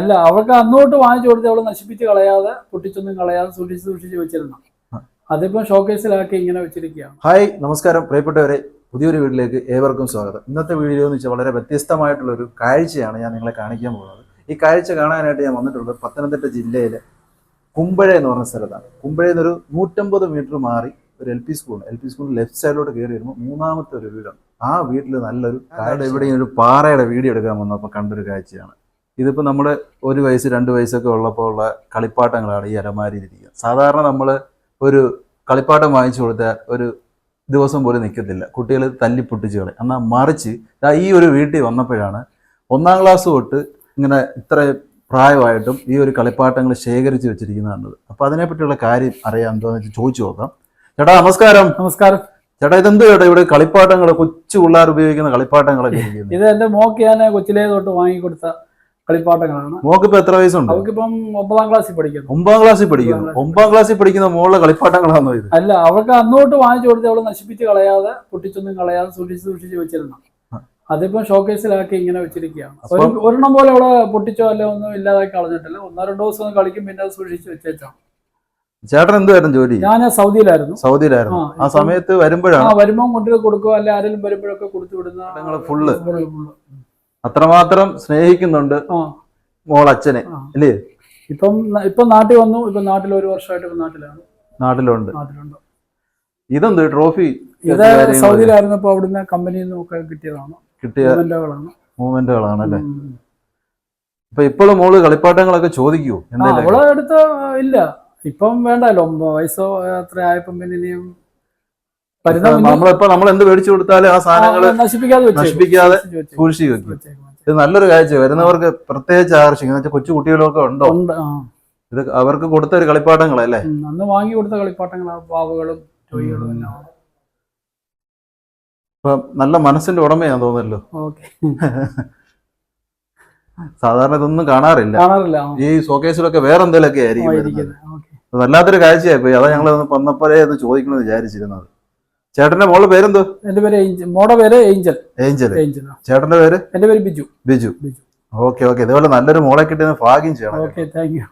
അല്ല, അവൾക്ക് അന്നോട്ട് വാങ്ങിച്ചു കൊടുത്ത് അവള് നശിപ്പിച്ച് കളയാതെ പൊട്ടിച്ചൊന്നും കളയാതെ സൂക്ഷിച്ച് വെച്ചിരുന്നു. അതിപ്പോ ഷോക്കേസിലാക്കി ഇങ്ങനെ വെച്ചിരിക്കുകയാണ്. ഹായ്, നമസ്കാരം പ്രിയപ്പെട്ടവരെ, പുതിയൊരു വീട്ടിലേക്ക് ഏവർക്കും സ്വാഗതം. ഇന്നത്തെ വീഡിയോ എന്ന് വെച്ചാൽ വളരെ വ്യത്യസ്തമായിട്ടുള്ള ഒരു കാഴ്ചയാണ് ഞാൻ നിങ്ങളെ കാണിക്കാൻ പോകുന്നത്. ഈ കാഴ്ച കാണാനായിട്ട് ഞാൻ വന്നിട്ടുള്ളത് പത്തനംതിട്ട ജില്ലയിലെ കുമ്പഴ എന്ന് പറഞ്ഞ സ്ഥലത്താണ്. കുമ്പഴയിൽ നിന്നൊരു 150 മീറ്റർ മാറി ഒരു എൽ പി സ്കൂൾ ലെഫ്റ്റ് സൈഡിലോട്ട് കയറി വരുമ്പോൾ മൂന്നാമത്തെ ഒരു വീടാണ്. ആ വീട്ടിൽ നല്ലൊരു കാഴ്ച, എവിടെയും ഒരു പാറയുടെ വീഡിയോ എടുക്കാൻ വന്നപ്പോൾ കണ്ടൊരു കാഴ്ചയാണ്. ഇതിപ്പോൾ നമ്മുടെ 1 വയസ്സ് 2 വയസ്സൊക്കെ ഉള്ളപ്പോൾ ഉള്ള കളിപ്പാട്ടങ്ങളാണ് ഈ അലമാരിയിരിക്കുക. സാധാരണ നമ്മൾ ഒരു കളിപ്പാട്ടം വാങ്ങിച്ചു കൊടുത്താൽ ഒരു ദിവസം പോലും നിൽക്കത്തില്ല, കുട്ടികൾ തല്ലി പൊട്ടിച്ച് കളയും. എന്നാൽ മറിച്ച് ഈ ഒരു വീട്ടിൽ വന്നപ്പോഴാണ് 1-ാം ക്ലാസ് തൊട്ട് ഇങ്ങനെ ഇത്ര പ്രായമായിട്ടും ഈ ഒരു കളിപ്പാട്ടങ്ങൾ ശേഖരിച്ച് വെച്ചിരിക്കുന്നത് കണ്ടത്. അപ്പോൾ അതിനെപ്പറ്റിയുള്ള കാര്യം അറിയാം, എന്താണെന്ന് വെച്ചാൽ ചോദിച്ചു നോക്കാം. ചേട്ടാ നമസ്കാരം. നമസ്കാരം ചേട്ടാ, ഇതെന്ത് ചേട്ടാ ഇവിടെ കളിപ്പാട്ടങ്ങൾ, കൊച്ചു പിള്ളേർ ഉപയോഗിക്കുന്ന കളിപ്പാട്ടങ്ങളൊക്കെ ഇരിക്കുന്നത്? ഇത് എന്റെ മോക്ക് ഞാൻ കൊച്ചിലേ തൊട്ട് വാങ്ങിക്കൊടുത്ത കളിപ്പാട്ടങ്ങളാണ്. മോക്കിപ്പോ എത്ര വയസ്സുണ്ട്? അവൾക്കിപ്പം 9-ാം ക്ലാസ്സിൽ പഠിക്കുന്നു. 9-ാം ക്ലാസ്സിൽ പഠിക്കുന്നു. 9-ാം ക്ലാസ്സിൽ പഠിക്കുന്ന മോളുടെ കളിപ്പാട്ടങ്ങളാണോ ഇത്? അല്ല, അവൾക്ക് അന്നോട്ട് വാങ്ങിച്ചു കൊടുത്ത് അവള് നശിപ്പിച്ച് കളയാതെ പൊട്ടിച്ചൊന്നും കളയാതെ സൂക്ഷിച്ച് വെച്ചിരുന്നു. അതിപ്പോ ഷോക്കേസിലാക്കി ഇങ്ങനെ വെച്ചിരിക്കുകയാണ്. ഒരെണ്ണം പോലെ അവള് പൊട്ടിച്ചോ അല്ല ഒന്നും ഇല്ലാതാക്കി കളഞ്ഞിട്ടില്ല. 1-2 ദിവസം കളിക്കും, പിന്നെ അത് സൂക്ഷിച്ച് വെച്ചേച്ചാണ്. ചേട്ടൻ എന്തുവായിരുന്നു ജോലി? ഞാൻ സൗദിയിലായിരുന്നു. ആ സമയത്ത് വരുമ്പോഴാണ് വരുമ്പോ കൊണ്ട് കൊടുക്കുക, അല്ലെ ആരെങ്കിലും വരുമ്പോഴൊക്കെ കൊടുത്തു വിടുന്ന. ഫുള്ള് അത്രമാത്രം സ്നേഹിക്കുന്നുണ്ട് മോൾ അച്ഛനെ അല്ലേ? ഇപ്പം നാട്ടിൽ വന്നു. ഇപ്പൊ നാട്ടിൽ 1 വർഷമായിട്ട് നാട്ടിലുണ്ട്. ഇതെന്ത് ട്രോഫി? ഇത് സൗദിയിലായിരുന്നപ്പോ അവിടുന്ന് കമ്പനിയിൽ നിന്നൊക്കെ കിട്ടിയ മൂവ്മെന്റുകളാണ് അല്ലേ? ഇപ്പൊ ഇപ്പോഴും മോള് കളിപ്പാട്ടങ്ങളൊക്കെ ചോദിക്കൂ? അവളെ അടുത്ത് ഇല്ല, ഇപ്പം വേണ്ടല്ലോ. 9 വയസ്സോ അത്ര ആയപ്പം പിന്നെ ഇനിയും നമ്മൾ എന്ത് മേടിച്ചു കൊടുത്താലും ആ സാധനങ്ങൾ നശിപ്പിക്കാതെ സൂക്ഷിച്ചു വെക്കും. ഇത് നല്ലൊരു കാഴ്ച, വരുന്നവർക്ക് പ്രത്യേകിച്ച് ആകർഷിക്കും. എന്ന് വെച്ചാൽ കൊച്ചു കുട്ടികളൊക്കെ ഉണ്ടോ? ഇത് അവർക്ക് കൊടുത്ത ഒരു കളിപ്പാട്ടങ്ങളല്ലേ? അന്ന് വാങ്ങി കൊടുത്ത കളിപ്പാട്ടങ്ങളാണ്, പാവകളും ടോയ്കളും എല്ലാം. ഇപ്പൊ നല്ല മനസ്സിന്റെ ഉടമയാന്ന് തോന്നല്ലോ. സാധാരണ ഇതൊന്നും കാണാറില്ല. ഈ ഷോക്കേസിലൊക്കെ വേറെ എന്തെങ്കിലുമൊക്കെ ആയിരിക്കും. വല്ലാത്തൊരു കാഴ്ചയായി പോയി. അതാ ഞങ്ങൾ വന്നപ്പോഴേ ഒന്ന് ചോദിക്കണമെന്ന് വിചാരിച്ചിരുന്നത്. ചേട്ടന്റെ മോളുടെ പേരെന്തോ? എന്റെ പേര് മോളുടെ പേര് ഏഞ്ചൽ. ചേട്ടന്റെ പേര്? എന്റെ പേര് ബിജു. ഓക്കെ. ഇതുപോലെ നല്ലൊരു മോളെ കിട്ടിയ ഭാഗ്യം ചെയ്യണം. Okay, thank you.